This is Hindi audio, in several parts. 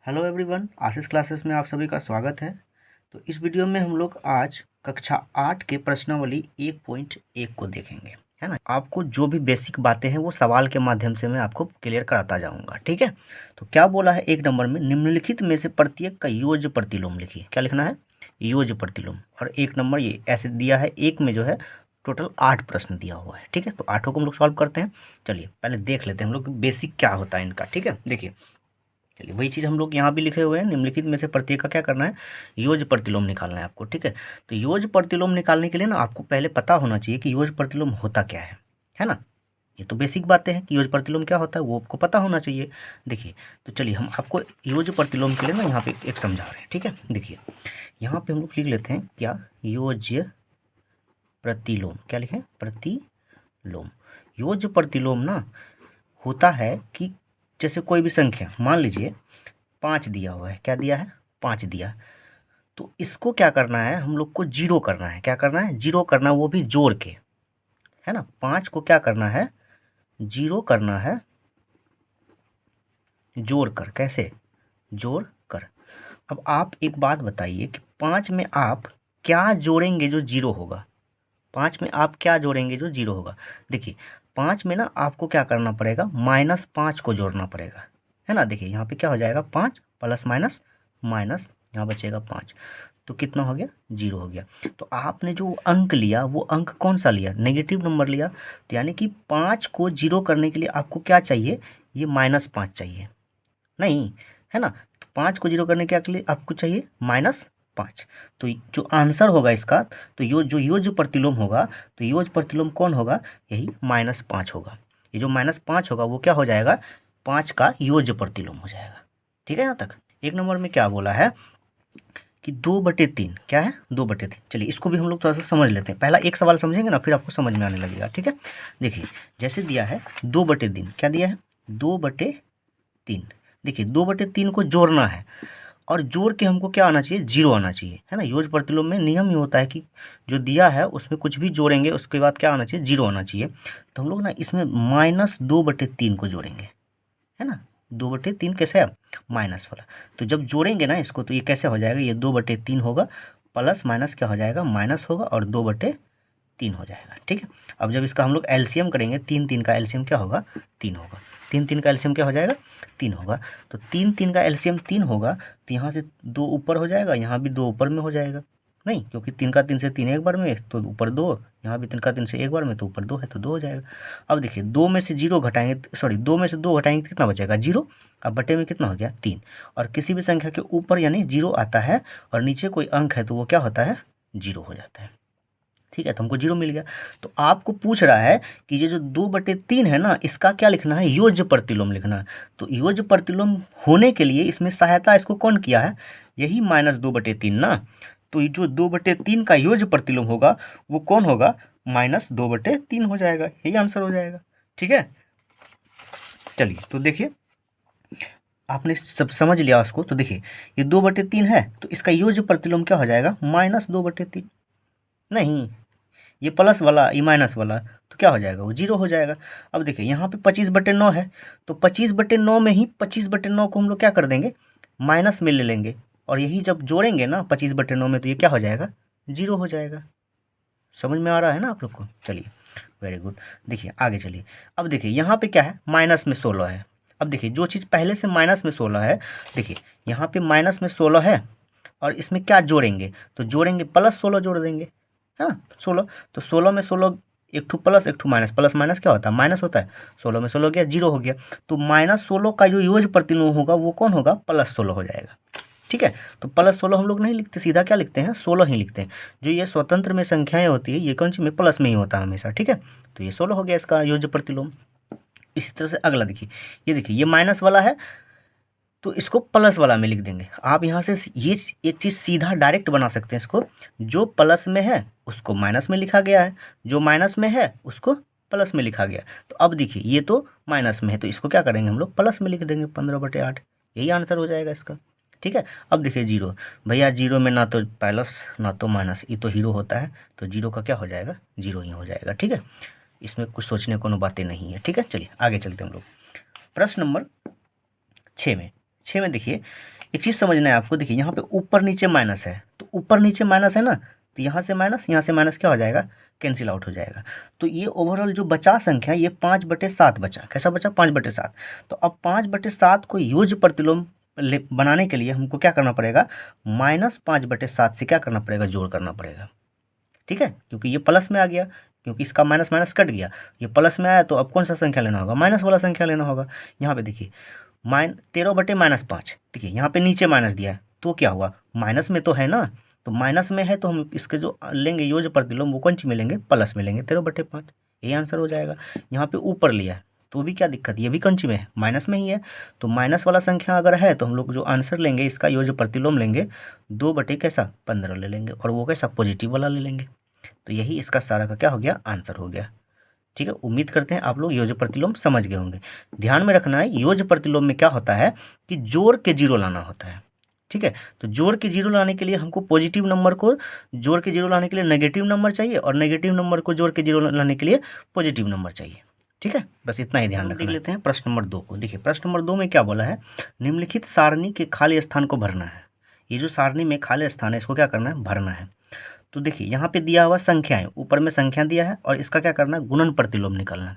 हेलो एवरीवन, आशीष क्लासेस में आप सभी का स्वागत है। तो इस वीडियो में हम लोग आज कक्षा 8 के प्रश्नावली 1.1 को देखेंगे, है ना। आपको जो भी बेसिक बातें हैं वो सवाल के माध्यम से मैं आपको क्लियर कराता जाऊंगा, ठीक है। तो क्या बोला है, एक नंबर में निम्नलिखित में से प्रत्येक का योज्य प्रतिलोम लिखिए। क्या लिखना है? योज्य प्रतिलोम। और एक नंबर ये ऐसे दिया है, एक में जो है टोटल 8 प्रश्न दिया हुआ है, ठीक है। तो 8 को हम लोग सॉल्व करते हैं। चलिए पहले देख लेते हैं हम लोग बेसिक क्या होता है इनका, ठीक है। देखिए, चलिए वही चीज़ हम लोग यहाँ भी लिखे हुए हैं, निम्नलिखित में से प्रत्येक का क्या करना है, योज्य प्रतिलोम निकालना है आपको, ठीक है। तो योज्य प्रतिलोम निकालने के लिए ना आपको पहले पता होना चाहिए कि योज्य प्रतिलोम होता क्या है ना। ये तो बेसिक बातें हैं कि योज्य प्रतिलोम क्या होता है वो आपको पता होना चाहिए। देखिए, तो चलिए हम आपको योज्य प्रतिलोम के लिए ना यहाँ पे एक समझा रहे हैं, ठीक है। देखिए यहाँ पे हम लोग लिख लेते हैं क्या, योज्य प्रतिलोम। क्या लिखें? प्रतिलोम। योज्य प्रतिलोम ना होता है कि जैसे कोई भी संख्या मान लीजिए 5 दिया हुआ है। क्या दिया है? 5 दिया। तो इसको क्या करना है, हम लोग को जीरो करना है। क्या करना है? जीरो करना, वो भी जोड़ के, है ना। 5 को क्या करना है? जीरो करना है जोड़ कर। कैसे? जोड़ कर। अब आप एक बात बताइए कि 5 में आप क्या जोड़ेंगे जो जीरो होगा? 5 में आप क्या जोड़ेंगे जो जीरो होगा? देखिए 5 में ना आपको क्या करना पड़ेगा, -5 को जोड़ना पड़ेगा, है ना। देखिए यहाँ पे क्या हो जाएगा, 5 प्लस माइनस माइनस, यहाँ बचेगा 5, तो कितना हो गया? जीरो हो गया। तो आपने जो अंक लिया वो अंक कौन सा लिया? नेगेटिव नंबर लिया। तो यानी कि 5 को जीरो करने के लिए आपको क्या चाहिए, ये -5 चाहिए, नहीं, है ना। तो 5 को जीरो करने के लिए आपको चाहिए -5। तो जो आंसर होगा इसका, तो जो योज्य प्रतिलोम होगा, तो योज्य प्रतिलोम कौन होगा? यही -5 होगा। ये जो -5 होगा वो क्या हो जाएगा, 5 का योज्य प्रतिलोम हो जाएगा, ठीक है। यहाँ तक एक नंबर में क्या बोला है कि 2/3। क्या है? 2/3। चलिए इसको भी हम लोग थोड़ा सा समझ लेते हैं। पहला एक सवाल समझेंगे ना, फिर आपको समझ में आने लगेगा, ठीक है। देखिए जैसे दिया है 2/3। क्या दिया है? 2/3। देखिए 2/3 को जोड़ना है, और जोड़ के हमको क्या आना चाहिए? जीरो आना चाहिए, है ना। योज्य प्रतिलोम में नियम ही होता है कि जो दिया है उसमें कुछ भी जोड़ेंगे उसके बाद क्या आना चाहिए? जीरो आना चाहिए। तो हम लोग ना इसमें -2/3 को जोड़ेंगे, है ना। 2/3 कैसे है? माइनस वाला। तो जब जोड़ेंगे ना इसको, तो ये कैसे हो जाएगा, ये 2/3 होगा, प्लस माइनस क्या हो जाएगा, माइनस होगा, और 2/3 हो जाएगा, ठीक है। अब जब इसका हम लोग एलसीएम करेंगे, 3 का एलसीएम क्या होगा? 3 होगा। 3 का एलसीएम क्या हो जाएगा? 3 होगा। तो 3 का एलसीएम 3 होगा, तो यहाँ से 2 ऊपर हो जाएगा, यहाँ भी 2 ऊपर में हो जाएगा, नहीं, क्योंकि 3 से 3 एक बार में, तो ऊपर 2, यहाँ भी 3 से एक बार में, तो ऊपर 2 है, तो 2 हो जाएगा। अब देखिए 2 में से 0 घटाएंगे, सॉरी 2 में से 2 घटाएंगे तो कितना बचेगा? 0। अब बटे में कितना हो गया? 3। और किसी भी संख्या के ऊपर यानी 0 आता है और नीचे कोई अंक है तो वो क्या होता है? 0 हो जाता है, ठीक है। तो हमको 0 मिल गया। तो आपको पूछ रहा है कि ये जो 2/3 है ना, इसका क्या लिखना है? योज्य प्रतिलोम लिखना है। तो योज्य प्रतिलोम होने के लिए इसमें सहायता इसको कौन किया है? यही -2/3 ना। तो ये जो 2/3 का योज्य प्रतिलोम होगा वो कौन होगा? -2/3 हो जाएगा, यही आंसर हो जाएगा, ठीक है। चलिए तो देखिए, आपने सब समझ लिया उसको। तो देखिए ये 2/3 है, तो इसका योज्य प्रतिलोम क्या हो जाएगा? -2/3। नहीं, ये प्लस वाला, ये माइनस वाला, तो क्या हो जाएगा? वो 0 हो जाएगा। अब देखिए यहाँ पे 25/9 है, तो 25/9 में ही 25/9 को हम लोग क्या कर देंगे? माइनस में ले लेंगे, और यही जब जोड़ेंगे ना 25/9 में, तो ये क्या हो जाएगा? 0 हो जाएगा। समझ में आ रहा है ना आप लोग को? चलिए वेरी गुड। देखिए आगे चलिए। अब देखिए यहाँ पे क्या है? माइनस में 16 है। अब देखिए जो चीज़ पहले से माइनस में 16 है, देखिए यहाँ पे माइनस में 16 है, और इसमें क्या जोड़ेंगे? तो जोड़ेंगे +16 जोड़ देंगे, है ना। 16, तो 16 में 16, एक ठू प्लस एक ठू माइनस, प्लस माइनस क्या होता है? माइनस होता है। 16 में 16 गया, 0 हो गया। तो -16 का जो योज्य प्रतिलोम होगा वो कौन होगा? +16 हो जाएगा, ठीक है। तो +16 हम लोग नहीं लिखते, सीधा क्या लिखते हैं? 16 ही लिखते हैं। जो ये स्वतंत्र में संख्याएं होती है, ये कौन सी में? प्लस में ही होता है हमेशा, ठीक है। तो ये 16 हो गया इसका योज्य प्रतिलोम। इसी तरह से अगला देखिए, ये देखिए ये माइनस वाला है, तो इसको प्लस वाला में लिख देंगे। आप यहाँ से ये एक चीज़ सीधा डायरेक्ट बना सकते हैं इसको, जो प्लस में है उसको माइनस में लिखा गया है, जो माइनस में है उसको प्लस में लिखा गया। तो अब देखिए ये तो माइनस में है, तो इसको क्या करेंगे हम लोग? प्लस में लिख देंगे, 15/8, यही आंसर हो जाएगा इसका, ठीक है। अब देखिए 0, भैया 0 में ना तो प्लस ना तो माइनस, ये तो हीरो होता है, तो 0 का क्या हो जाएगा? 0 ही हो जाएगा, ठीक है। इसमें कुछ सोचने को बातें नहीं है, ठीक है। चलिए आगे चलते हैं हम लोग प्रश्न नंबर 6 में। 6 में देखिए, एक चीज़ समझना है आपको, देखिए यहाँ पे ऊपर नीचे माइनस है, तो ऊपर नीचे माइनस है ना, तो यहाँ से माइनस क्या हो जाएगा, कैंसिल आउट हो जाएगा। तो ये ओवरऑल जो बचा संख्या ये 5/7 बचा। कैसा बचा, 5/7। तो अब 5/7 को योज्य प्रतिलोम बनाने के लिए हमको क्या करना पड़ेगा, -5/7 से क्या करना पड़ेगा, जोड़ करना पड़ेगा। ठीक है, क्योंकि ये प्लस में आ गया, क्योंकि इसका माइनस माइनस कट गया, ये प्लस में आया, तो अब कौन सा संख्या लेना होगा, माइनस वाला संख्या लेना होगा। यहाँ पे देखिए 13/-5, देखिए यहाँ पे नीचे माइनस दिया है, तो क्या हुआ, माइनस में तो है ना, तो माइनस में है तो हम इसके जो लेंगे योज्य प्रतिलोम वो कौन सी में लेंगे, प्लस में लेंगे, 13/5, यही आंसर हो जाएगा। यहाँ पे ऊपर लिया है तो भी क्या दिक्कत, ये भी कौन सी में है, माइनस में ही है, तो माइनस वाला संख्या अगर है तो हम लोग जो आंसर लेंगे इसका योज्य प्रतिलोम लेंगे 2/15 ले लेंगे, और वो कैसा, पॉजिटिव वाला ले लेंगे। तो यही इसका सारा का क्या हो गया, आंसर हो गया। ठीक है, उम्मीद करते हैं आप लोग योज्य प्रतिलोम समझ गए होंगे। ध्यान में रखना है, योज्य प्रतिलोम में क्या होता है कि जोड़ के जीरो लाना होता है। ठीक है, तो जोड़ के जीरो लाने के लिए हमको पॉजिटिव नंबर को जोड़ के जीरो लाने के लिए नेगेटिव नंबर चाहिए, और नेगेटिव नंबर को जोड़ के जीरो लाने के लिए पॉजिटिव नंबर चाहिए। ठीक है, बस इतना ही ध्यान रखना। देख लेते हैं प्रश्न नंबर 2 को। देखिए प्रश्न नंबर 2 में क्या बोला है, निम्नलिखित सारणी के खाली स्थान को भरना है। ये जो सारणी में खाली स्थान है इसको क्या करना है, भरना है। तो देखिए यहाँ पे दिया हुआ संख्याएं, ऊपर में संख्या दिया है और इसका क्या करना है, गुणन प्रतिलोम निकालना है।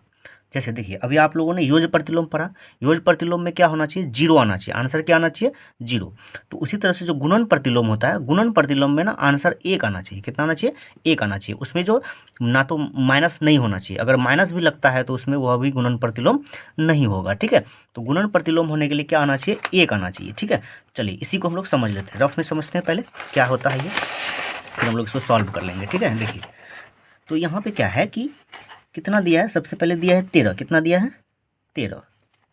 जैसे देखिए अभी आप लोगों ने योज्य प्रतिलोम पढ़ा, योज्य प्रतिलोम में क्या होना चाहिए, 0 आना चाहिए, आंसर क्या आना चाहिए, 0। तो उसी तरह से जो गुणन प्रतिलोम होता है, गुणन प्रतिलोम में ना आंसर 1 आना चाहिए। कितना आना चाहिए, 1 आना चाहिए। उसमें जो ना तो माइनस नहीं होना चाहिए, अगर माइनस भी लगता है तो उसमें वह भी गुणन प्रतिलोम नहीं होगा। ठीक है, तो गुणन प्रतिलोम होने के लिए क्या आना चाहिए, 1 आना चाहिए। ठीक है, चलिए इसी को हम लोग समझ लेते हैं, रफ में समझते हैं पहले क्या होता है ये, फिर हम लोग इसको सॉल्व कर लेंगे। ठीक है, देखिए तो यहाँ पे क्या है कि कितना दिया है, सबसे पहले दिया है 13, कितना दिया है, 13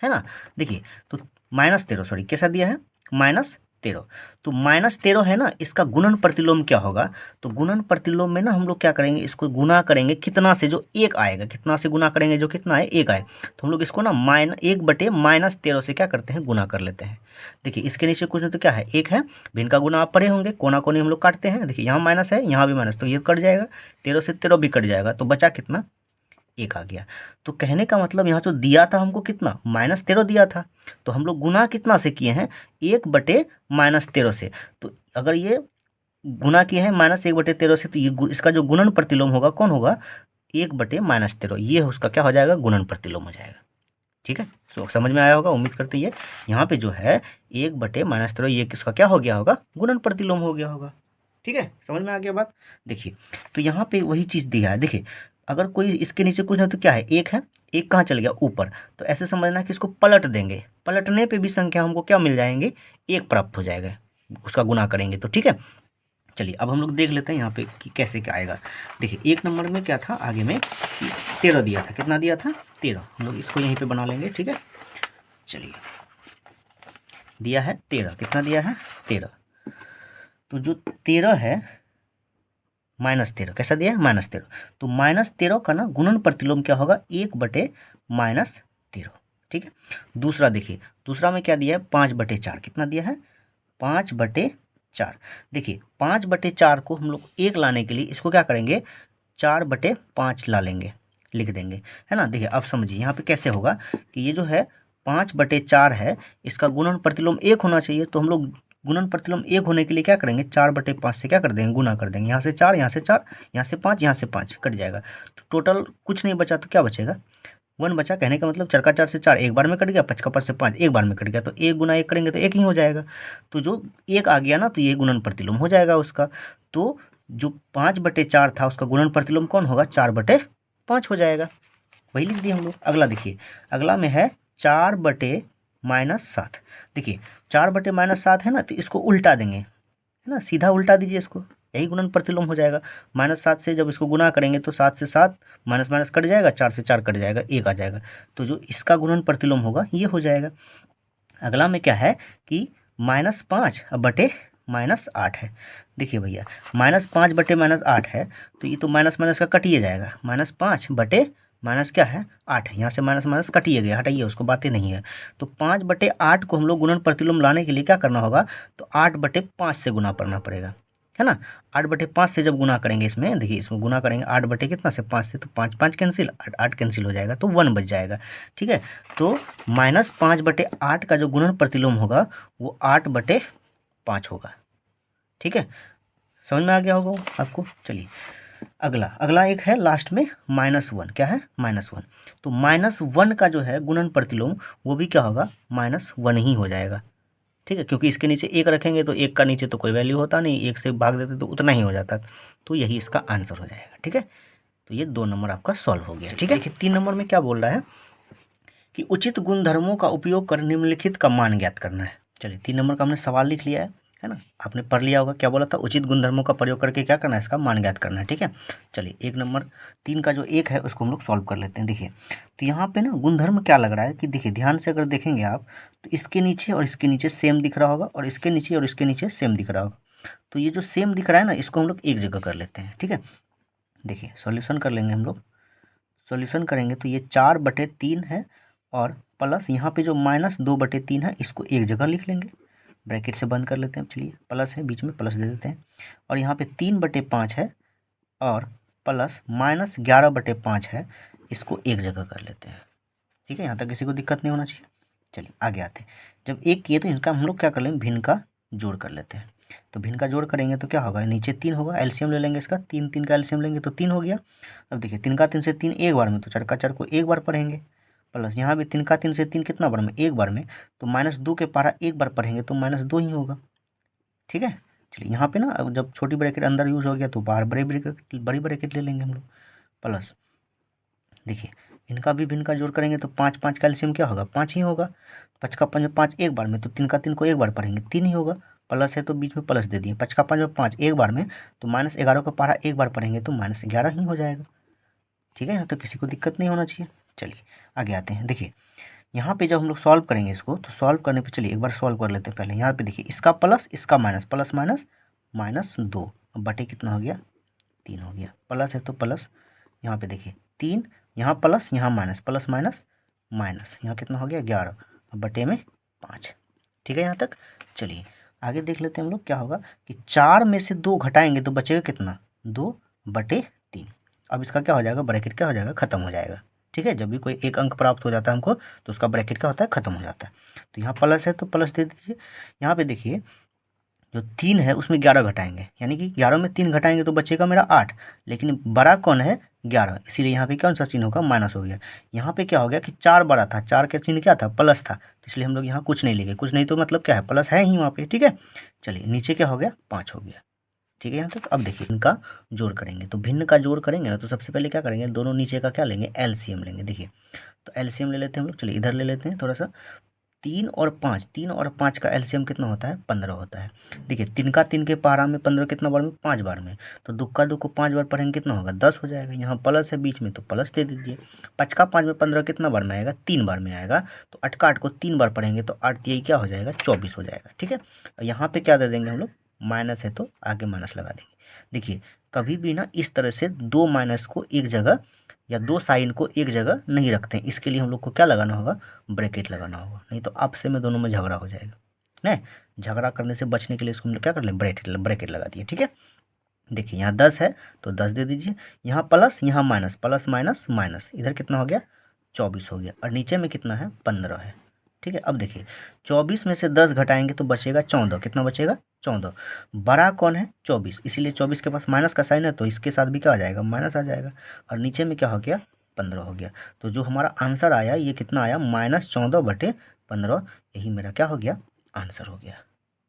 है ना। देखिए तो -13, सॉरी कैसा दिया है, -13, तो -13 है ना, इसका गुणन प्रतिलोम क्या होगा, तो गुणन प्रतिलोम में ना हम लोग क्या करेंगे, इसको गुना करेंगे कितना से, जो 1 आएगा, कितना से गुना करेंगे, जो कितना है 1 आए, तो हम लोग इसको ना -1/-13 से क्या करते हैं, गुना कर लेते हैं। देखिए इसके नीचे कुछ नहीं तो क्या है, 1 है, भी इनका गुना आप पढ़े होंगे, कोना कोनी हम लोग काटते हैं। देखिए यहाँ माइनस है, यहाँ भी माइनस, तो ये कट जाएगा, 13 से 13 भी कट जाएगा, तो बचा कितना, 1 आ गया। तो कहने का मतलब यहाँ जो दिया था हमको कितना, -13 दिया था, तो हम लोग गुना कितना से किए हैं, 1/-13 से। तो अगर ये गुना किए हैं -1/13 से, तो ये इसका जो गुणन प्रतिलोम होगा कौन होगा, 1/-13, ये उसका क्या हो जाएगा, गुणन प्रतिलोम हो जाएगा। ठीक है, तो समझ में आया होगा, उम्मीद करते हैं। यहाँ पे जो है 1/-13 ये किसका क्या हो गया होगा, गुणन प्रतिलोम हो गया होगा। ठीक है, समझ में आ गया बात। देखिए तो यहाँ पे वही चीज़ दिया है, देखिए अगर कोई इसके नीचे कुछ नहीं तो क्या है, 1 है, 1 कहाँ चल गया, ऊपर, तो ऐसे समझना कि इसको पलट देंगे, पलटने पे भी संख्या हमको क्या मिल जाएंगे, 1 प्राप्त हो जाएगा, उसका गुना करेंगे तो। ठीक है, चलिए अब हम लोग देख लेते हैं यहाँ पे कि कैसे क्या आएगा। देखिए 1 नंबर में क्या था, आगे में 13 दिया था, कितना दिया था, 13, हम लोग इसको यहीं पे बना लेंगे। ठीक है, चलिए दिया है 13, कितना दिया है, 13, तो जो 13 है -13, कैसा दिया है, -13, तो -13 का ना गुणन प्रतिलोम क्या होगा, 1/-13। ठीक है, दूसरा देखिए, दूसरा में क्या दिया है, 5/4, कितना दिया है, 5/4। देखिए 5/4 को हम लोग 1 लाने के लिए इसको क्या करेंगे, 4/5 ला लेंगे, लिख देंगे, है ना। देखिए अब समझिए यहाँ पे कैसे होगा कि ये जो है 5/4 है, इसका गुणन प्रतिलोम 1 होना चाहिए, तो हम लोग गुणन प्रतिलोम 1 होने के लिए क्या करेंगे, 4/5 से क्या कर देंगे, गुना कर देंगे, यहाँ से 4, यहाँ से 4, यहाँ से 5, यहाँ से 5 कट जाएगा, तो टोटल कुछ नहीं बचा, तो क्या बचेगा, 1 बचा। कहने का मतलब 4 का 4 से 4 एक बार में कट गया, 5 का 5 से 5 एक बार में कट गया, तो 1 गुना 1 करेंगे तो 1 ही हो जाएगा। तो जो 1 आ गया ना, तो ये गुणन प्रतिलोम हो जाएगा उसका। तो जो 5/4 था उसका गुणन प्रतिलोम कौन होगा, 4/5 हो जाएगा, वही लिख दिए हम लोग। अगला देखिए, अगला में है 4/-7। देखिए 4/-7 है ना, तो इसको उल्टा देंगे, है ना, सीधा उल्टा दीजिए इसको, यही गुणन प्रतिलोम हो जाएगा। -7 से जब इसको गुना करेंगे तो 7 से 7 माइनस माइनस कट जाएगा, 4 से 4 कट जाएगा, 1 आ जाएगा, तो जो इसका गुणन प्रतिलोम होगा ये हो जाएगा। अगला में क्या है कि -5/-8 है। देखिए भैया -5/-8 है, तो ये तो माइनस माइनस का कटिए जाएगा, -5/- क्या है 8 है, यहाँ से माइनस माइनस कटिए गया, हटाइए उसको, बातें नहीं है। तो 5/8 को हम लोग गुणन प्रतिलोम लाने के लिए क्या करना होगा, तो 8/5 से गुना करना पड़ेगा। है ना। 8/5 से जब गुना करेंगे इसमें, देखिए इसमें गुना करेंगे 8 बटे कितना से 5 से, तो 5 5 कैंसिल, 8 कैंसिल हो जाएगा तो 1 बच जाएगा। ठीक है, तो -5/8 का जो गुणन प्रतिलोम होगा वो 8/5 होगा। ठीक है, समझ में आ गया होगा आपको। चलिए अगला एक है लास्ट में -1, क्या है -1। तो -1 का जो है गुणन प्रतिलोम वो भी क्या होगा, -1 ही हो जाएगा। ठीक है, क्योंकि इसके नीचे एक रखेंगे तो एक का नीचे तो कोई वैल्यू होता नहीं, एक से भाग देते तो उतना ही हो जाता, तो यही इसका आंसर हो जाएगा। ठीक है, तो ये 2 नंबर आपका सॉल्व हो गया। ठीक है, देखिए 3 नंबर में क्या बोल रहा है कि उचित गुणधर्मों का उपयोग कर निम्नलिखित का मान ज्ञात करना है। चलिए 3 नंबर का हमने सवाल लिख लिया है ना, आपने पढ़ लिया होगा क्या बोला था, उचित गुणधर्मों का प्रयोग करके क्या करना है, इसका मान ज्ञात करना है। ठीक है, चलिए 1 नंबर 3 का जो एक है उसको हम लोग सॉल्व कर लेते हैं। देखिए तो यहाँ पे ना गुणधर्म क्या लग रहा है कि देखिए ध्यान से अगर देखेंगे आप तो इसके नीचे और इसके नीचे सेम दिख रहा होगा, और इसके नीचे और इसके नीचे सेम दिख रहा होगा। तो ये जो सेम दिख रहा है ना, इसको हम लोग एक जगह कर लेते हैं। ठीक है, देखिए सॉल्यूशन कर लेंगे हम लोग। सॉल्यूशन करेंगे तो ये 4/3 है, और प्लस यहाँ पे जो -2/3 है इसको एक जगह लिख लेंगे, ब्रैकेट से बंद कर लेते हैं। चलिए प्लस है, बीच में प्लस दे देते हैं, और यहाँ पे 3/5 है, और प्लस -11/5 है, इसको एक जगह कर लेते हैं। ठीक है, यहाँ तक किसी को दिक्कत नहीं होना चाहिए। चलिए आगे आते हैं। जब एक किए तो इनका हम लोग क्या कर लेंगे, भिन्न का जोड़ कर लेते हैं। तो भिन्न का जोड़ करेंगे तो क्या होगा, नीचे 3 होगा, एलसीएम ले लेंगे इसका, 3 3 का एलसीएम लेंगे तो 3 हो गया। अब देखिए 3 का 3 से 3 एक बार में, तो 4 का 4 को एक बार पढ़ेंगे, प्लस यहाँ भी 3 का 3 से 3 कितना बार में, एक बार में, तो -2 के पारा एक बार पढ़ेंगे तो -2 ही होगा। ठीक है, चलिए यहाँ पे ना अब जब छोटी ब्रैकेट अंदर यूज हो गया तो बाहर बड़ी ब्रैकेट ले लेंगे हम लोग, प्लस देखिए इनका भी भिन्न का जोड़ करेंगे तो 5 5 का एलसीएम क्या होगा, 5 ही होगा। 5 का 5 5 एक बार में, तो 3 का 3 को एक बार पढ़ेंगे 3 ही होगा, प्लस है तो बीच में प्लस दे दिए। 5 का 5 5 एक बार में, तो -11 का पारा एक बार पढ़ेंगे तो -11 ही हो जाएगा। ठीक है, यहाँ तो किसी को दिक्कत नहीं होना चाहिए। चलिए आगे आते हैं। देखिए यहाँ पे जब हम लोग सॉल्व करेंगे इसको, तो सॉल्व करने पे चलिए एक बार सॉल्व कर लेते हैं। पहले यहाँ पे देखिए इसका प्लस इसका माइनस, प्लस माइनस -2 बटे कितना हो गया, 3 हो गया। प्लस है तो प्लस, यहाँ पे देखिए 3, यहाँ प्लस यहाँ माइनस, प्लस माइनस माइनस, यहाँ कितना हो गया 11 बटे में 5। ठीक है यहाँ तक। चलिए आगे देख लेते हैं हम लोग क्या होगा कि 4 में से 2 घटाएंगे तो बचेगा कितना, 2/3। अब इसका क्या हो जाएगा, ब्रैकेट क्या हो जाएगा, खत्म हो जाएगा। ठीक है, जब भी कोई एक अंक प्राप्त हो जाता है हमको तो उसका ब्रैकेट क्या होता है, खत्म हो जाता है। तो यहाँ प्लस है तो प्लस दे दीजिए। यहाँ पे देखिए जो 3 है उसमें 11 घटाएंगे, यानी कि 11 में 3 घटाएंगे तो बचेगा मेरा 8, लेकिन बड़ा कौन है 11, इसीलिए यहाँ पे कौन सा चिन्ह होगा, माइनस हो गया। यहाँ पे क्या हो गया कि 4 बड़ा था, 4 का चिन्ह क्या था, प्लस था, तो इसलिए हम लोग यहाँ कुछ नहीं लेंगे। कुछ नहीं तो मतलब क्या है, प्लस है ही वहाँ पे। ठीक है, चलिए नीचे क्या हो गया, 5 हो गया। ठीक है यहाँ तक। अब देखिए इनका जोड़ करेंगे, तो भिन्न का जोड़ करेंगे ना, तो सबसे पहले क्या करेंगे, दोनों नीचे का क्या लेंगे, एलसीएम लेंगे। देखिए तो एलसीएम ले लेते हैं हम लोग। चलिए इधर ले लेते हैं थोड़ा सा। 3 और 5 का एलसीएम कितना होता है, 15 होता है। देखिए 3 का 3 के पारा में 15 कितना बार में, 5 बार में, तो 2 का 2 को 5 बार पढ़ेंगे कितना होगा, 10 हो जाएगा। यहाँ प्लस है बीच में तो प्लस दे दीजिए। 5 का 5 में 15 कितना बार में आएगा, 3 बार में आएगा, तो 8 का 8 को 3 बार पढ़ेंगे तो 8 यही क्या हो जाएगा, 24 हो जाएगा। ठीक है, और यहाँ पे क्या दे देंगे हम लोग, माइनस है तो आगे माइनस लगा देंगे। देखिए कभी भी ना इस तरह से 2 माइनस को एक जगह या 2 साइन को एक जगह नहीं रखते हैं। इसके लिए हम लोग को क्या लगाना होगा, ब्रैकेट लगाना होगा, नहीं तो आपसे में दोनों में झगड़ा हो जाएगा। नहीं, झगड़ा करने से बचने के लिए इसको हम लोग क्या कर लें, ब्रैकेट लगा दिए। ठीक है, देखिए यहाँ 10 है तो 10 दे दीजिए, यहाँ प्लस यहाँ माइनस, प्लस माइनस माइनस, इधर कितना हो गया, 24 हो गया, और नीचे में कितना है, 15 है। ठीक है, अब देखिए 24 में से 10 घटाएंगे तो बचेगा 14, कितना बचेगा, 14। बड़ा कौन है, 24, इसीलिए 24 के पास माइनस का साइन है तो इसके साथ भी क्या आ जाएगा, माइनस आ जाएगा, और नीचे में क्या हो गया, 15 हो गया। तो जो हमारा आंसर आया ये कितना आया, -14/15, यही मेरा क्या हो गया, आंसर हो गया।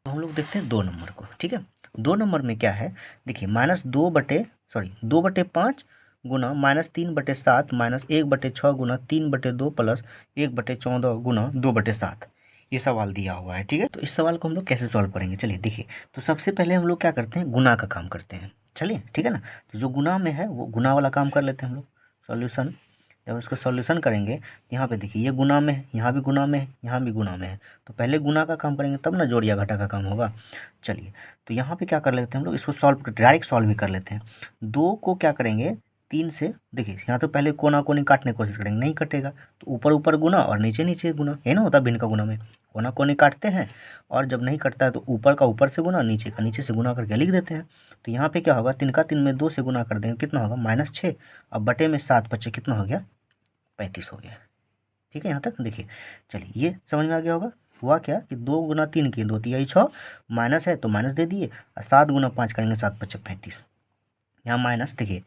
तो हम लोग देखते हैं 2 नंबर को। ठीक है, 2 नंबर में क्या है, देखिए -2/5 गुना -3/7 -1/6 गुना 3/2 प्लस 1/14 गुना 2/7, ये सवाल दिया हुआ है। ठीक है, तो इस सवाल को हम लोग कैसे सॉल्व करेंगे, चलिए देखिए। तो सबसे पहले हम लोग क्या करते हैं, गुना का काम करते हैं। चलिए ठीक है ना, तो जो गुना में है वो गुना वाला काम कर लेते हैं हम लोग। सॉल्यूशन, जब इसको सॉल्यूशन करेंगे यहाँ पे देखिए ये गुना में है, यहाँ भी गुना में है, यहाँ भी गुना में है, तो पहले गुना का काम करेंगे तब ना जोड़ या घटा का काम होगा। चलिए तो यहाँ पे क्या कर लेते हैं हम लोग, इसको सॉल्व डायरेक्ट सॉल्व भी कर लेते हैं। 2 को क्या करेंगे, 3 से देखिए यहाँ तो पहले कोना कोनी काटने की कोशिश करेंगे, नहीं कटेगा तो ऊपर ऊपर गुना और नीचे नीचे गुना, ये ना होता भिन्न का गुना में, कोना कोनी काटते हैं और जब नहीं कटता है तो ऊपर का ऊपर से गुना, नीचे का नीचे से गुना करके लिख देते हैं। तो यहाँ पे क्या होगा, 3 का 3 में 2 से गुना कर देंगे, कितना होगा -6, अब बटे में 7 बचे कितना हो गया 35 हो गया। ठीक है यहाँ तक देखिए, चलिए ये समझ में आ गया होगा। हुआ क्या कि 2 गुना 3 किए, 2 तिहाई 6, माइनस है तो माइनस दे दिए, और 7 गुना 5 करेंगे 7 पच्चे 35, यहाँ माइनस देखिए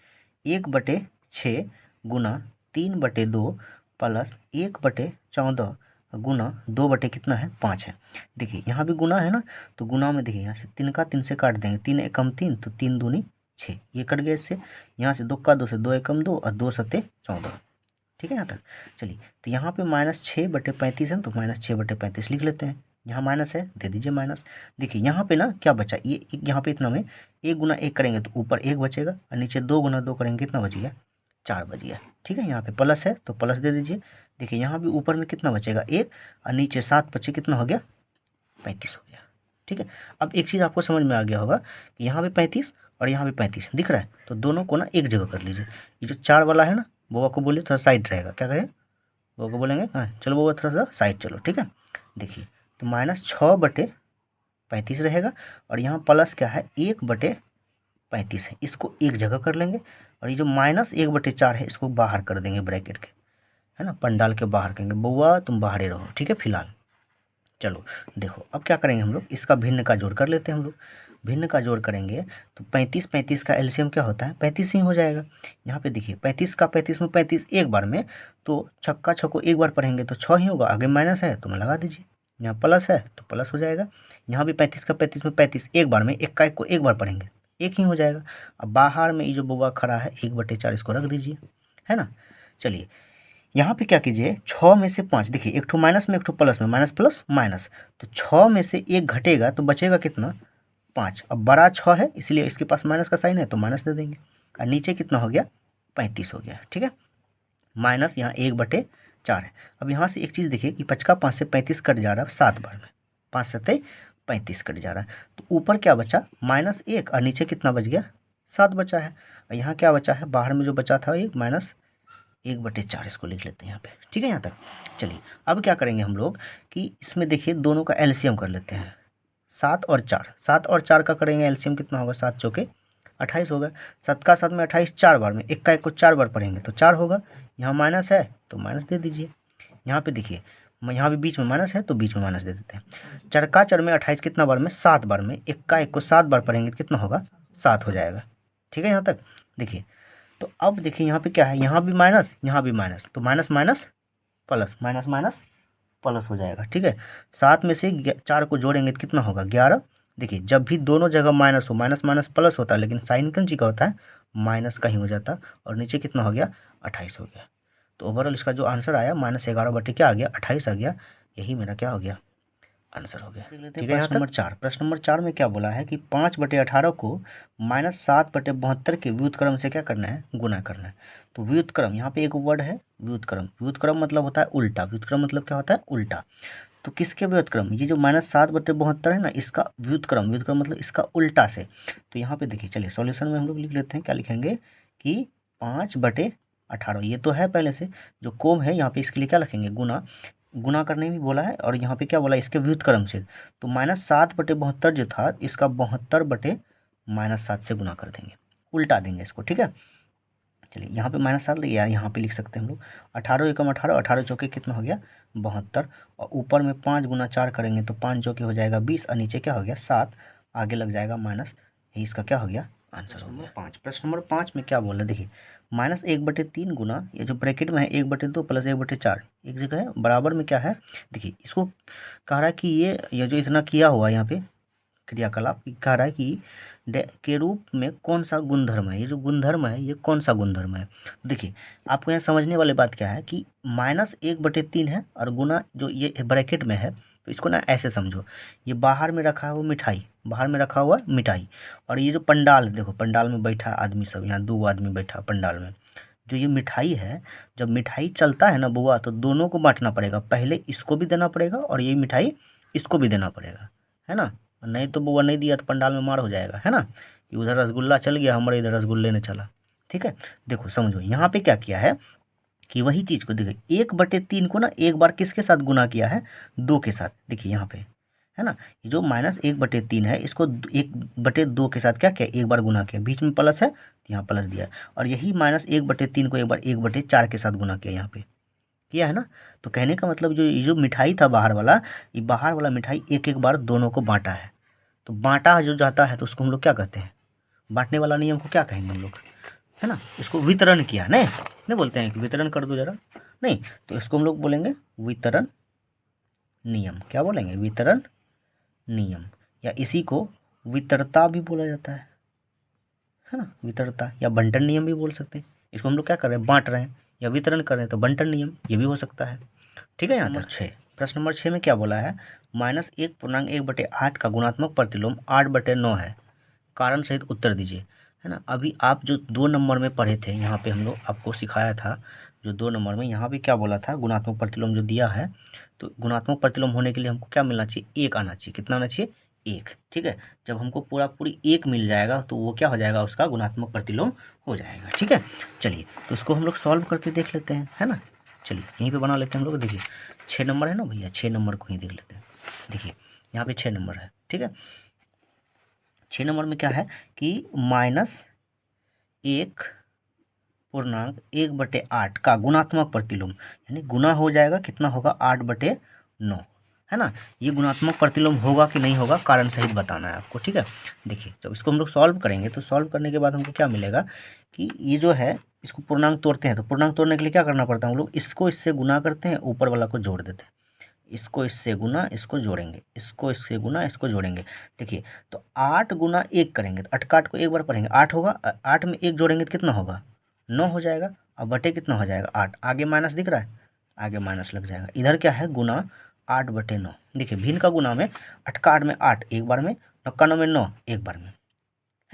1/6 गुना 3/2 प्लस 1/14 गुना 2 कितना है 5 है। देखिए यहाँ भी गुना है ना, तो गुना में देखिए यहाँ से 3 का 3 से काट देंगे, 3 एकम 3 तो 3 दूनी 6, ये कट गया इससे। यहाँ से 2 का 2 से 2 एकम 2 और 2 सत्ते 14। ठीक है यहाँ तक। चलिए तो यहाँ पे -6/35 है तो -6/35 लिख लेते हैं। यहाँ माइनस है दे दीजिए माइनस। देखिए यहाँ पे ना क्या बचा, ये यहाँ पे इतना में 1 गुना 1 करेंगे तो ऊपर 1 बचेगा और नीचे 2 गुना 2 करेंगे कितना बच गया 4 बच गया। ठीक है यहाँ पे प्लस है तो प्लस दे दीजिए। देखिए यहाँ भी ऊपर में कितना बचेगा 1 और नीचे 7 बचे कितना हो गया 35 हो गया। ठीक है, अब एक चीज़ आपको समझ में आ गया होगा कि यहाँ पे 35 और यहाँ पे 35 दिख रहा है, तो दोनों को ना एक जगह कर लीजिए। ये जो 4 वाला है ना, बुआ को बोलिए थोड़ा साइड रहेगा, क्या करें बुआ को बोलेंगे हाँ चलो बुआ थोड़ा सा साइड चलो। ठीक है, देखिए तो -6/35 रहेगा और यहाँ प्लस क्या है 1/35 है, इसको एक जगह कर लेंगे। और ये जो -1/4 है इसको बाहर कर देंगे ब्रैकेट के, है ना, पंडाल के बाहर करेंगे। बुआ तुम बाहर ही रहो, ठीक है फिलहाल। चलो देखो अब क्या करेंगे हम लोग, इसका भिन्न का जोड़ कर लेते हैं हम लोग। भिन्न का जोड़ करेंगे तो 35 का एलसीएम क्या होता है 35 ही हो जाएगा। यहाँ पे देखिए 35 का 35 में 35 एक बार में, तो छक्का छक्को एक बार पढ़ेंगे तो 6 ही होगा, आगे माइनस है तो मैं लगा दीजिए, यहाँ प्लस है तो प्लस हो जाएगा। यहाँ भी 35 का 35 में 35 एक बार में, एक का एक को एक बार पढ़ेंगे एक ही हो जाएगा। अब बाहर में ये जो बुआ खड़ा है 1/4 इसको रख दीजिए, है ना। चलिए यहाँ पे क्या कीजिए 6 में से 5, देखिए एक ठो माइनस में एक ठो प्लस में, माइनस प्लस माइनस, तो 6 में से 1 घटेगा तो बचेगा कितना 5। अब बड़ा 6 है इसलिए इसके पास माइनस का साइन है तो माइनस दे देंगे, और नीचे कितना हो गया 35 हो गया। ठीक है, माइनस यहाँ 1/4 है। अब यहाँ से एक चीज़ देखिए कि 5 का 5 से 35 कट जा रहा है 7 बार में, 5 सत्ते 35 कट जा रहा है, तो ऊपर क्या बचा -1 और नीचे कितना बच गया 7 बचा है। और यहाँ क्या बचा है, बाहर में जो बचा था ये -1/4 इसको लिख लेते हैं यहाँ पे। ठीक है यहाँ तक। चलिए अब क्या करेंगे हम लोग कि इसमें देखिए दोनों का एलसीएम कर लेते हैं, 7 और 4, 7 और 4 का करेंगे एलसीएम कितना होगा, 7 चौके 28 होगा। 7 का 7 में 28 4 बार में, एक का एक को 4 बार पढ़ेंगे तो 4 होगा। यहाँ माइनस है तो माइनस दे दीजिए। यहाँ पे देखिए यहाँ भी बीच में माइनस है तो बीच में माइनस दे देते हैं। 4 का 4 में 28 कितना बार में 7 बार में, एक का एक को 7 बार पढ़ेंगे तो कितना होगा 7 हो जाएगा। ठीक है यहाँ तक। देखिए तो अब देखिए यहाँ पे क्या है, यहाँ भी माइनस यहाँ भी माइनस, तो minus minus plus, minus minus plus हो जाएगा। ठीक है, 7 में से 4 को जोड़ेंगे तो कितना होगा 11। देखिए जब भी दोनों जगह माइनस हो, माइनस माइनस प्लस होता है, लेकिन साइन कौन सी का होता है माइनस का ही हो जाता है। और नीचे कितना हो गया 28 हो गया। तो ओवरऑल इसका जो आंसर आया -11 बटे क्या आ गया 28 आ गया, यही मेरा क्या हो गया आंसर हो गया। ठीक है, प्रश्न नंबर 4 में क्या बोला है कि 5/18 को -7/72 के व्युत्क्रम से क्या करना है गुना करना है। तो व्युत्क्रम यहाँ पे एक वर्ड है व्युत्क्रम, व्युत्क्रम मतलब होता है उल्टा, व्युत्क्रम मतलब क्या होता है उल्टा। तो किसके व्युत्क्रम, ये जो -7/72 है ना इसका व्युत्क्रम, व्युत्क्रम मतलब इसका उल्टा से। तो यहाँ पे देखिए चलिए सॉल्यूशन में हम लोग लिख लेते हैं, क्या लिखेंगे कि 5/18 ये तो है पहले से, जो कोम है यहाँ पे इसके लिए क्या लिखेंगे गुना, गुना करने भी बोला है। और यहाँ पे क्या बोला इसके व्युत्क्रम से, तो -7/72 जो था इसका 72/-7 से गुना कर देंगे, उल्टा देंगे इसको। ठीक है, चलिए यहाँ पे -7 लगे यार, यहाँ पे लिख सकते हैं हम लोग 18 एकम 18, 18 चौके कितना हो गया 72, और ऊपर में 5 गुना 4 करेंगे तो 5 चौके हो जाएगा 20, और नीचे क्या हो गया 7, आगे लग जाएगा माइनस, यही इसका क्या हो गया आंसर हो गया 5। प्रश्न नंबर 5 में क्या बोला देखिए, -1/3 गुना ये जो ब्रैकेट में है 1/2 प्लस 1/4 एक जगह है, बराबर में क्या है देखिए इसको कह रहा है कि ये जो इतना किया हुआ यहाँ पे क्रियाकलाप कह रहा है कि के रूप में कौन सा गुणधर्म है, ये जो गुणधर्म है ये कौन सा गुणधर्म है। देखिए आपको यहाँ समझने वाली बात क्या है कि -1/3 है और गुना जो ये ब्रैकेट में है, तो इसको ना ऐसे समझो, ये बाहर में रखा हुआ मिठाई, बाहर में रखा हुआ मिठाई, और ये जो पंडाल देखो पंडाल में बैठा आदमी सब, यहाँ 2 आदमी बैठा पंडाल में, जो ये मिठाई है, जब मिठाई चलता है ना बुआ तो दोनों को बांटना पड़ेगा, पहले इसको भी देना पड़ेगा और ये मिठाई इसको भी देना पड़ेगा, है ना। नहीं तो बुआ नहीं दिया तो पंडाल में मार हो जाएगा, है ना, कि उधर रसगुल्ला चल गया हमारे इधर रसगुल्ले ने चला। ठीक है, देखो समझो यहाँ पे क्या किया है कि वही चीज़ को देखिए 1/3 को ना एक बार किसके साथ गुना किया है, 2 के साथ। देखिए यहाँ पे है ना, ये जो -1/3 है इसको 1/2 के साथ क्या किया, एक बार गुना किया, बीच में प्लस है तो यहाँ प्लस दिया। और यही -1/3 को एक बार 1/4 के साथ गुना किया, यहाँ पे किया है ना। तो कहने का मतलब जो ये जो मिठाई था बाहर वाला, ये बाहर वाला मिठाई एक एक बार दोनों को बांटा है। तो बांटा जो जाता है तो उसको हम लोग क्या कहते हैं, बांटने वाला नियम को क्या कहेंगे हम लोग, है ना। इसको वितरण किया, नहीं बोलते हैं कि वितरण कर दो जरा, नहीं, तो इसको हम लोग बोलेंगे वितरण नियम। क्या बोलेंगे, वितरण नियम, या इसी को वितरता भी बोला जाता है ना, वितरता या बंटन नियम भी बोल सकते हैं। इसको हम लोग क्या कर रहे हैं, बांट रहे हैं या वितरण कर रहे हैं, तो बंटन नियम ये भी हो सकता है। ठीक है, यहाँ तक 6। प्रश्न नंबर 6 में क्या बोला है, -1/1/8 का गुणात्मक प्रतिलोम 8/9 है, कारण सहित उत्तर दीजिए, है ना। अभी आप जो 2 नंबर में पढ़े थे, यहाँ पे हम लोग आपको सिखाया था, जो 2 नंबर में यहाँ पे क्या बोला था, गुणात्मक प्रतिलोम जो दिया है, तो गुणात्मक प्रतिलोम होने के लिए हमको क्या मिलना चाहिए, 1 आना चाहिए। कितना आना चाहिए, 1। ठीक है, जब हमको पूरी 1 मिल जाएगा तो वो क्या हो जाएगा, उसका गुणात्मक प्रतिलोम हो जाएगा। ठीक है, चलिए तो इसको हम लोग सॉल्व करके देख लेते हैं, है ना। चलिए यहीं पे बना लेते हैं हम लोग। देखिए 6 नंबर है ना भैया, 6 नंबर को ही देख लेते हैं। देखिए यहाँ पे 6 नंबर है, ठीक है। 6 नंबर में क्या है कि -1/8 का गुणात्मक प्रतिलोम, यानी गुना हो जाएगा, कितना होगा, 8/9, है ना। ये गुणात्मक प्रतिलोम होगा कि नहीं होगा, कारण सहित बताना है आपको। ठीक है, देखिए जब इसको हम लोग सॉल्व करेंगे तो सॉल्व करने के बाद हमको क्या मिलेगा कि ये जो है इसको पूर्णांक तोड़ते हैं, तो पूर्णांक तोड़ने के लिए क्या करना पड़ता है, हम लोग इसको इससे गुना करते हैं, ऊपर वाला को जोड़ देते हैं, इसको इससे गुना, इसको जोड़ेंगे, इसको इससे गुना, इसको जोड़ेंगे। देखिए तो 8 गुना 1 करेंगे तो 8 का 8 को एक बार पढ़ेंगे, 8 होगा, 8 में 1 जोड़ेंगे तो कितना होगा, 9 हो जाएगा। अब बटे कितना हो जाएगा, 8, आगे माइनस दिख रहा है, आगे माइनस लग जाएगा। इधर क्या है, गुना 8/9। देखिए भिन्न का गुना में 8 का 8 में 8 एक बार में, 9 का 9 में 9 एक बार में,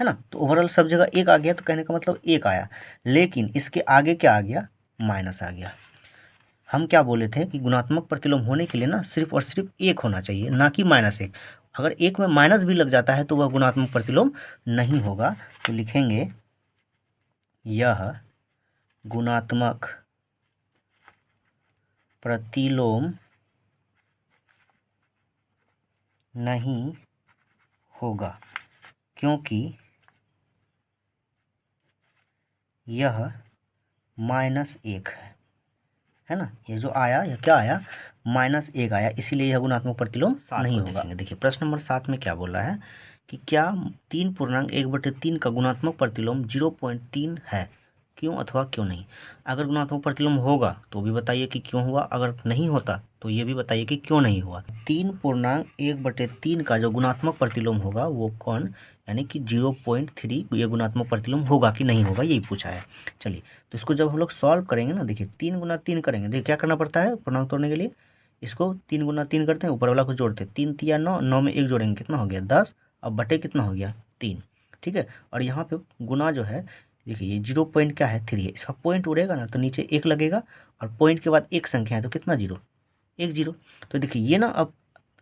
है ना। तो ओवरऑल सब जगह 1 आ गया, तो कहने का मतलब 1 आया, लेकिन इसके आगे क्या आ गया, माइनस आ गया। हम क्या बोले थे कि गुणात्मक प्रतिलोम होने के लिए ना सिर्फ और सिर्फ 1 होना चाहिए, ना कि -1। अगर 1 में माइनस भी लग जाता है तो वह गुणात्मक प्रतिलोम नहीं होगा। तो लिखेंगे यह गुणात्मक प्रतिलोम नहीं होगा, क्योंकि यह -1 है ना। ये जो आया, यह क्या आया, -1 आया, इसीलिए यह गुणात्मक प्रतिलोम नहीं होगा। देखिए प्रश्न नंबर 7 में क्या बोला है कि क्या 3/1/3 का गुणात्मक प्रतिलोम 0.3 है, क्यों अथवा क्यों नहीं। अगर गुणात्मक प्रतिलोम होगा तो भी बताइए कि क्यों हुआ, अगर नहीं होता तो ये भी बताइए कि क्यों नहीं हुआ। 3/1/3 का जो गुणात्मक प्रतिलोम होगा वो कौन, यानी कि 0.3 ये गुणात्मक प्रतिलोम होगा कि नहीं होगा, यही पूछा है। चलिए तो इसको जब हम लोग सॉल्व करेंगे ना, देखिए 3 गुना 3 करेंगे, देखिए क्या करना पड़ता है पूर्णांक तोड़ने के लिए, इसको 3 गुना 3 करते हैं, ऊपर वाला को जोड़ते हैं, 3 तिया 9, 9 में 1 जोड़ेंगे, कितना हो गया 10, अब बटे कितना हो गया 3। ठीक है, और यहाँ पे गुना जो है, देखिए ये 0 पॉइंट क्या है 3 है, इसका पॉइंट उड़ेगा ना तो नीचे 1 लगेगा, और पॉइंट के बाद एक संख्या है तो कितना 0, 1 0। तो देखिए ये ना अब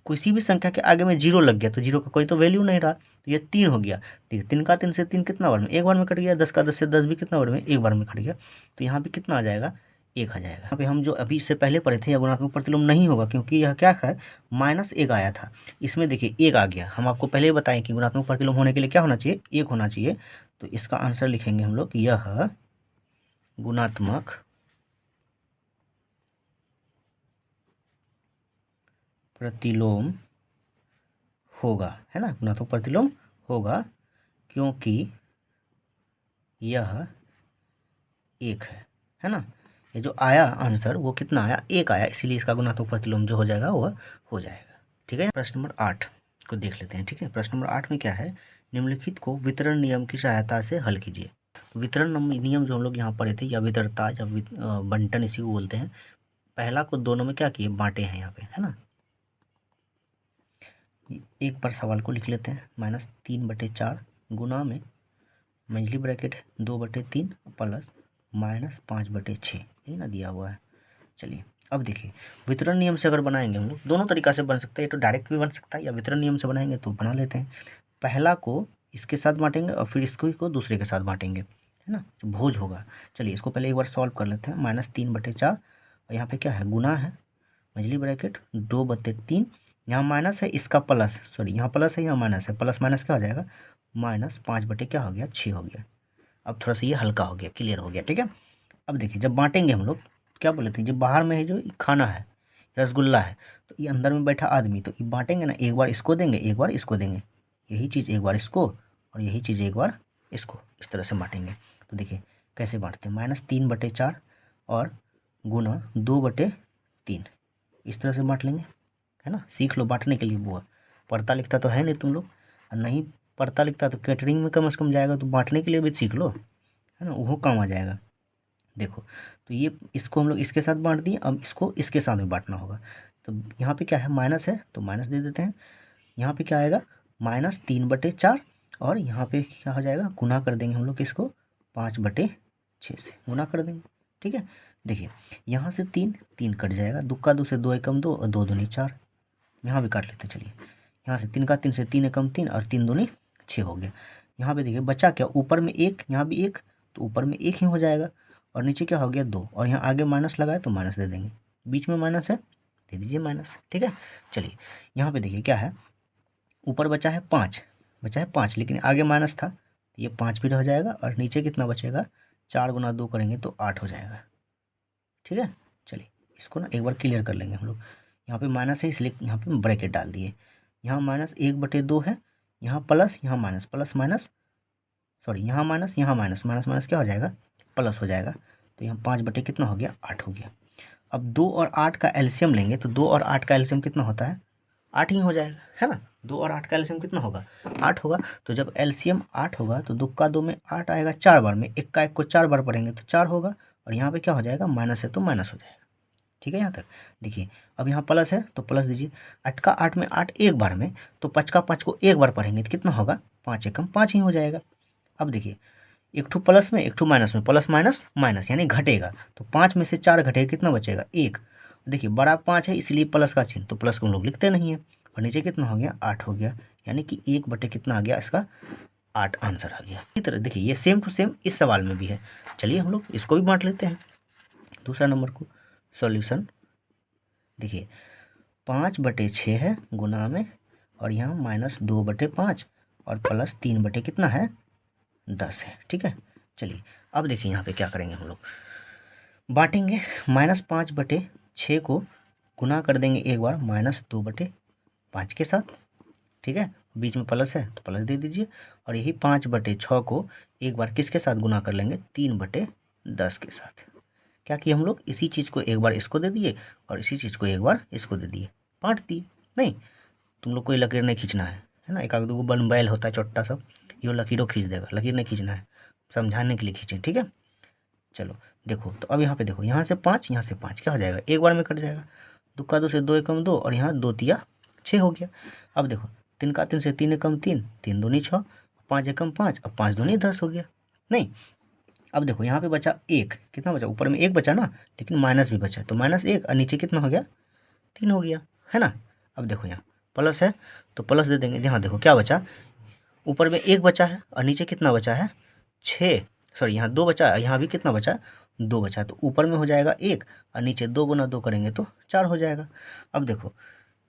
किसी भी संख्या के आगे में 0 लग गया तो 0 का कोई तो वैल्यू नहीं रहा, तो ये 3 हो गया। देखिए 3 का 3 से 3 कितना बार में, एक बार में कट गया, 10 का 10 से 10 भी कितना बार में, एक बार में कट गया। तो यहाँ पे कितना आ जाएगा, 1 आ जाएगा। यहाँ पे हम जो अभी इससे पहले पढ़े थे, यह गुणात्मक प्रतिलोम नहीं होगा, क्योंकि यह क्या है, -1 आया था, इसमें देखिए 1 आ गया। हम आपको पहले ही बताएं कि गुणात्मक प्रतिलोम होने के लिए क्या होना चाहिए, 1 होना चाहिए। तो इसका आंसर लिखेंगे हम लोग, यह गुणात्मक प्रतिलोम होगा, है ना, गुणात्मक प्रतिलोम होगा, क्योंकि यह 1 है ना। ये जो आया आंसर वो कितना आया, 1 आया, इसीलिए इसका गुणात्मक प्रतिलोम जो हो जाएगा वह हो जाएगा। ठीक है, प्रश्न नंबर 8 को देख लेते हैं। ठीक है, प्रश्न नंबर 8 में क्या है, निम्नलिखित को वितरण नियम की सहायता से हल कीजिए। वितरण नियम जो हम लोग यहाँ पढ़े थे, या वितरता या बंटन इसी को बोलते हैं, पहला को दोनों में क्या किए, बांटे हैं यहाँ पे, है ना। एक बार सवाल को लिख लेते हैं, -3/4 गुना में मंझली ब्रैकेट 2/3 प्लस -5/6, यही ना दिया हुआ है। चलिए अब देखिए वितरण नियम से अगर बनाएंगे हम लोग, दोनों तरीका से बन सकता है, ये तो डायरेक्ट भी बन सकता है, या वितरण नियम से बनाएंगे तो बना लेते हैं। पहला को इसके साथ बांटेंगे और फिर इसको दूसरे के साथ बांटेंगे, है ना, भोज होगा। चलिए इसको पहले एक बार सॉल्व कर लेते हैं। -3/4 और यहाँ पे क्या है, गुना है, मछली ब्रैकेट 2/3, यहाँ माइनस है, इसका प्लस, सॉरी यहाँ प्लस है, यहाँ माइनस है, प्लस माइनस क्या हो जाएगा, -5 क्या हो गया, 6 हो गया। अब थोड़ा सा ये हल्का हो गया, क्लियर हो गया, ठीक है। अब देखिए जब बांटेंगे हम लोग, क्या बोले थे, जब बाहर में है जो खाना है, रसगुल्ला है, तो ये अंदर में बैठा आदमी, तो ये बांटेंगे ना, एक बार इसको देंगे, एक बार इसको देंगे, यही चीज़ एक बार इसको और यही चीज़ एक बार इसको, इस तरह से बांटेंगे। तो देखिए कैसे बांटते हैं, -3/4 और गुना 2/3, इस तरह से बांट लेंगे, है ना। सीख लो बांटने के लिए, बुआ पढ़ता लिखता तो है नहीं तुम लोग, और नहीं पढ़ता लिखता तो कैटरिंग में कम से कम जाएगा, तो बांटने के लिए भी सीख लो, है ना, वो काम आ जाएगा। देखो तो ये इसको हम लोग इसके साथ बांट दिए, अब इसको इसके साथ में बांटना होगा। तो यहाँ पे क्या है, माइनस है तो माइनस दे देते हैं, यहाँ पे क्या आएगा, -3/4 और यहाँ पे क्या हो जाएगा, गुना कर देंगे हम लोग इसको 5/6 से गुना कर देंगे, ठीक है। देखिए यहाँ से 3 कट जाएगा, 2 का 2 से 2 एकम 2 और 2 दूनी 4, यहाँ भी काट लेते हैं। चलिए यहाँ से 3 का 3 से 3 एकम 3 और 3 दूनी 6 हो गया। यहाँ पे देखिए बचा क्या, ऊपर में 1, यहाँ भी 1, तो ऊपर में 1 ही हो जाएगा, और नीचे क्या हो गया 2, और यहाँ आगे माइनस लगाए तो माइनस दे देंगे, बीच में माइनस है, दे दीजिए माइनस, ठीक है। चलिए यहाँ पे देखिए क्या है, ऊपर बचा है 5, लेकिन आगे माइनस था, तो ये 5 भी रह जाएगा, और नीचे कितना बचेगा, 4 गुना 2 करेंगे तो 8 हो जाएगा, ठीक है। चलिए इसको ना एक बार क्लियर कर लेंगे हम लोग, यहाँ पे माइनस है इसलिए यहाँ पे ब्रैकेट डाल दिए, यहाँ -1/2 है, यहाँ प्लस, यहाँ माइनस, प्लस माइनस, सॉरी यहाँ माइनस, यहाँ माइनस, माइनस माइनस क्या हो जाएगा, प्लस हो जाएगा। तो यहाँ 5 कितना हो गया, 8 हो गया। अब 2 और 8 का एलसीएम लेंगे, तो 2 और 8 का एलसीएम कितना होता है, 8 ही हो जाएगा, है ना। 2 और 8 का एलसीएम कितना होगा, 8 होगा। तो जब एलसीएम 8 होगा तो 2 का 2 में 8 आएगा 4 बार में, 1 का 1 को 4 बार पढ़ेंगे तो 4 होगा, और यहाँ पे क्या हो जाएगा, माइनस है तो माइनस हो जाएगा, ठीक है। यहाँ तक देखिए, अब यहाँ प्लस है तो प्लस दीजिए, 8 का 8 में 8 एक बार में, तो 5 का 5 को एक बार पढ़ेंगे तो कितना होगा, 5 एकम 5 ही हो जाएगा। अब देखिए एक ठू प्लस में एक ठू माइनस में, प्लस माइनस माइनस यानी घटेगा, तो 5 में से 4 घटेगा, कितना बचेगा 1। देखिए बड़ा 5 है इसलिए प्लस का चिन्ह, तो प्लस को हम लोग लिखते नहीं है, और नीचे कितना हो गया, 8 हो गया, यानी कि 1 कितना आ गया इसका, 8 आंसर आ गया। इसी तरह देखिए ये सेम टू सेम इस सवाल में भी है। चलिए हम लोग इसको भी बांट लेते हैं, दूसरा नंबर को। सॉल्यूशन देखिए 5/6 है गुना में, और यहाँ -2/5 और प्लस 3 कितना है, 10 है, ठीक है। चलिए अब देखिए यहाँ पे क्या करेंगे हम लोग, बांटेंगे, -5/6 को गुना कर देंगे एक बार -2/5 के साथ, ठीक है। बीच में प्लस है तो प्लस दे दीजिए, और यही 5/6 को एक बार किसके साथ गुना कर लेंगे, 3/10 के साथ। क्या किया हम लोग, इसी चीज़ को एक बार इसको दे दिए और इसी चीज़ को एक बार इसको दे दिए, बांट दिए। नहीं तुम लोग कोई लकीर नहीं खींचना है ना, एक आध दो बन बैल होता है छोटा सा, ये लकीरों खींच देगा, लकीर नहीं खींचना है, समझाने के लिए खींचें, ठीक है। चलो देखो, तो अब यहाँ पे देखो, यहाँ से 5 यहाँ से 5 क्या हो जाएगा, एक बार में कट जाएगा, 2 का 2 से 2 एकम 2 और यहाँ 2 तिया 6 हो गया। अब देखो 3 का 3 से 3 एकम 3, 3 दूनी 6, 5 एकम 5, अब 5 दूनी 10 हो गया। नहीं अब देखो यहाँ पे बचा 1, कितना बचा, ऊपर में 1 बचा ना, लेकिन माइनस भी बचा, तो -1 और नीचे कितना हो गया, 3 हो गया, है ना। अब देखो यहाँ प्लस है तो प्लस दे देंगे, यहाँ देखो क्या बचा, ऊपर में 1 बचा है और नीचे कितना बचा है, 6, सॉरी यहाँ 2 बचा है, यहाँ भी कितना बचा, 2 बचा है, तो ऊपर में हो जाएगा 1 और नीचे 2 गुना 2 करेंगे तो 4 हो जाएगा। अब देखो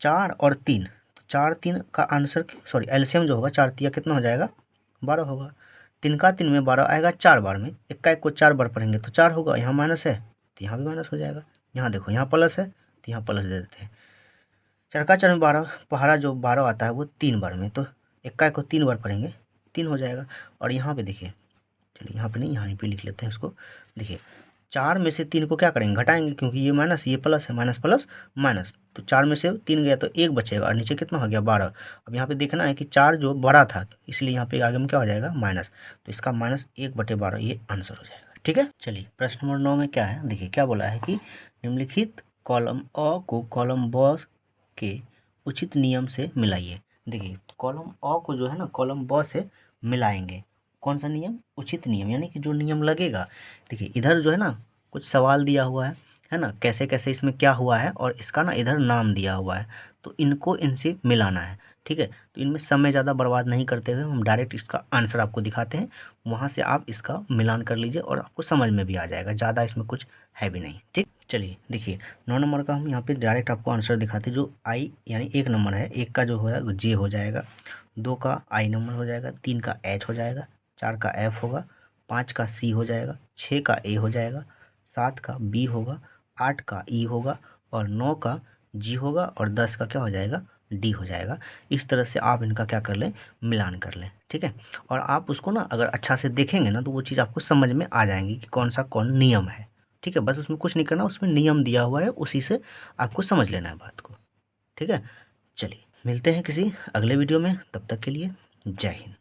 4 और 3, तो 4 3 का आंसर, सॉरी एलसीएम जो होगा 4 तिया कितना हो जाएगा, 12 होगा। 3 का 3 में 12 आएगा 4 बार में, 1 का 1 को 4 बार पढ़ेंगे तो 4 होगा, यहाँ माइनस है तो यहाँ भी माइनस हो जाएगा। यहाँ देखो यहाँ प्लस है तो यहाँ प्लस दे देते हैं, 4 का 4 में 12, पहाड़ा जो 12 आता है वो 3 बार में, तो 1 का 1 को 3 बार पढ़ेंगे 3 हो जाएगा। और यहाँ पे देखिए, चलिए यहाँ पे नहीं, यहाँ पे लिख लेते हैं इसको। देखिए 4 में से 3 को क्या करेंगे, घटाएंगे, क्योंकि ये माइनस ये प्लस है, माइनस प्लस माइनस, तो 4 में से 3 गया तो 1 बचेगा, और नीचे कितना हो गया 12। अब यहाँ पे देखना है कि 4 जो बड़ा था, इसलिए यहाँ पे आगे में क्या हो जाएगा माइनस, तो इसका -1/12 ये आंसर हो जाएगा, ठीक है। चलिए प्रश्न नंबर 9 में क्या है, देखिए क्या बोला है कि निम्नलिखित कॉलम अ को कॉलम ब के उचित नियम से मिलाइए। देखिए कॉलम अ को जो है ना कॉलम ब से मिलाएंगे, कौन सा नियम, उचित नियम, यानी कि जो नियम लगेगा। देखिए इधर जो है ना कुछ सवाल दिया हुआ है, है ना, कैसे कैसे इसमें क्या हुआ है और इसका ना इधर नाम दिया हुआ है, तो इनको इनसे मिलाना है। ठीक है, तो इनमें समय ज़्यादा बर्बाद नहीं करते हुए हम डायरेक्ट इसका आंसर आपको दिखाते हैं, वहाँ से आप इसका मिलान कर लीजिए और आपको समझ में भी आ जाएगा, ज़्यादा इसमें कुछ है भी नहीं। ठीक, चलिए देखिए 9 नंबर का हम यहाँ पे डायरेक्ट आपको आंसर दिखाते हैं। जो आई यानी 1 नंबर है, 1 का जो है वो जे हो जाएगा, 2 का आई नंबर हो जाएगा, 3 का एच हो जाएगा, 4 का एफ होगा, 5 का सी हो जाएगा, 6 का ए हो जाएगा, 7 का बी होगा, 8 का ई होगा और 9 का जी होगा और 10 का क्या हो जाएगा, डी हो जाएगा। इस तरह से आप इनका क्या कर लें, मिलान कर लें। ठीक है, और आप उसको ना अगर अच्छा से देखेंगे ना तो वो चीज़ आपको समझ में आ जाएंगी कि कौन सा कौन नियम है। ठीक है, बस उसमें कुछ नहीं करना, उसमें नियम दिया हुआ है, उसी से आपको समझ लेना है बात को। ठीक है, चलिए मिलते हैं किसी अगले वीडियो में, तब तक के लिए जय हिंद।